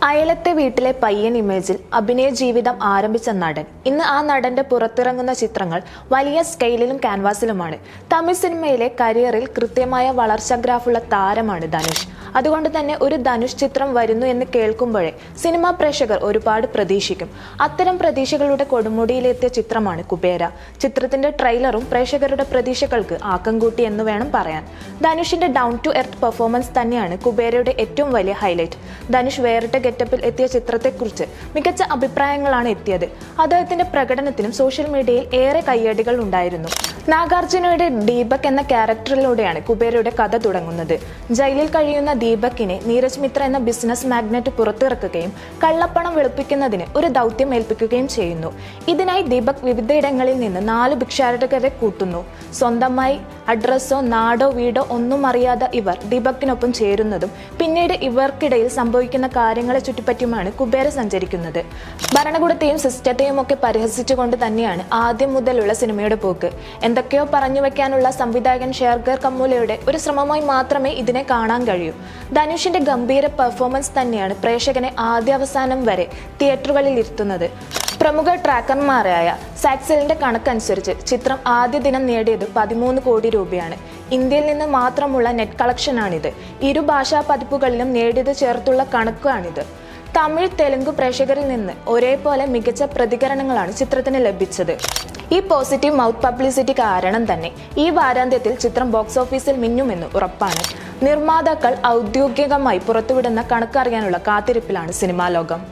അയലത്തെ വീട്ടിലെ പയ്യൻ ഇമേജിൽ അഭിനയ ജീവിതം ആരംഭിച്ച നടൻ ഇന്ന് ആ നടന്റെ പുറത്തിറങ്ങുന്ന ചിത്രങ്ങൾ വലിയ സ്കെയിലിലും ക്യാൻവാസിലുമാണ്. തമിഴ് സിനിമയിലെ കരിയറിൽ കൃത്യമായ വളർച്ചാ ഗ്രാഫുള്ള താരമാണ് ധനുഷ്. അതുകൊണ്ട് തന്നെ ഒരു ധനുഷ് ചിത്രം വരുന്നു എന്ന് കേൾക്കുമ്പോഴേ സിനിമാ പ്രേക്ഷകർ ഒരുപാട് പ്രതീക്ഷിക്കും. അത്തരം പ്രതീക്ഷകളുടെ കൊടുമുടിയിലെത്തിയ ചിത്രമാണ് കുബേര. ചിത്രത്തിന്റെ ട്രെയിലറും പ്രേക്ഷകരുടെ പ്രതീക്ഷകൾക്ക് ആക്കം കൂട്ടി എന്ന് വേണം പറയാൻ. ധനുഷിന്റെ ഡൗൺ ടു എർത്ത് പെർഫോമൻസ് തന്നെയാണ് കുബേരയുടെ ഏറ്റവും വലിയ ഹൈലൈറ്റ്. ധനുഷ് വേറിട്ട ഗെറ്റപ്പിൽ എത്തിയ ചിത്രത്തെക്കുറിച്ച് മികച്ച അഭിപ്രായങ്ങളാണ് എത്തിയത്. അദ്ദേഹത്തിന്റെ പ്രകടനത്തിനും സോഷ്യൽ മീഡിയയിൽ ഏറെ കയ്യടികൾ ഉണ്ടായിരുന്നു. നാഗാർജുനയുടെ ദീപക് എന്ന ക്യാരക്ടറിലൂടെയാണ് കുബേരയുടെ കഥ തുടങ്ങുന്നത്. ജയിലിൽ കഴിയുന്ന ദീപകിനെ നീരജ് മിത്ര എന്ന ബിസിനസ് മാഗ്നറ്റ് പുറത്തിറക്കുകയും കള്ളപ്പണം വെളുപ്പിക്കുന്നതിന് ഒരു ദൗത്യം ഏൽപ്പിക്കുകയും ചെയ്യുന്നു. ഇതിനായി ദീപക് വിവിധയിടങ്ങളിൽ നിന്ന് 4 ഭിക്ഷാടകരെ കൂട്ടുന്നു. സ്വന്തമായി അഡ്രസ്സോ നാടോ വീടോ ഒന്നും അറിയാതെ ഇവർ ദീപകിനൊപ്പം ചേരുന്നതും പിന്നീട് ഇവർക്കിടയിൽ സംഭവിക്കുന്ന കാര്യങ്ങളെ ചുറ്റിപ്പറ്റിയുമാണ് കുബേര സഞ്ചരിക്കുന്നത്. ഭരണകൂടത്തെയും സിസ്റ്റത്തെയും ഒക്കെ പരിഹസിച്ചുകൊണ്ട് തന്നെയാണ് ആദ്യം മുതലുള്ള സിനിമയുടെ പോക്ക്. എന്തൊക്കെയോ പറഞ്ഞു വെക്കാനുള്ള സംവിധായകൻ ഷേർഗർ കമ്മൂലയുടെ ഒരു ശ്രമമായി മാത്രമേ ഇതിനെ കാണാൻ കഴിയൂ. ധനുഷിന്റെ ഗംഭീര പെർഫോമൻസ് തന്നെയാണ് പ്രേക്ഷകനെ ആദ്യാവസാനം വരെ തിയേറ്ററുകളിൽ ഇരുത്തുന്നത്. പ്രമുഖ ട്രാക്കർമാരായ സാക്സലിന്റെ കണക്കനുസരിച്ച് ചിത്രം ആദ്യ ദിനം നേടിയത് 13 കോടി രൂപയാണ്. ഇന്ത്യയിൽ നിന്ന് മാത്രമുള്ള നെറ്റ് കളക്ഷനാണിത്. 2 ഭാഷാ പതിപ്പുകളിലും നേടിയത് ചേർത്തുള്ള കണക്കാണിത്. തമിഴ്, തെലുങ്ക് പ്രേക്ഷകരിൽ നിന്ന് ഒരേപോലെ മികച്ച പ്രതികരണങ്ങളാണ് ചിത്രത്തിന് ലഭിച്ചത്. ഈ പോസിറ്റീവ് മൗത്ത് പബ്ലിസിറ്റി കാരണം തന്നെ ഈ വാരാന്ത്യത്തിൽ ചിത്രം ബോക്സ് ഓഫീസിൽ മിന്നുമെന്ന് ഉറപ്പാണ്. നിർമ്മാതാക്കൾ ഔദ്യോഗികമായി പുറത്തുവിടുന്ന കണക്കറിയാനുള്ള കാത്തിരിപ്പിലാണ് സിനിമാ ലോകം.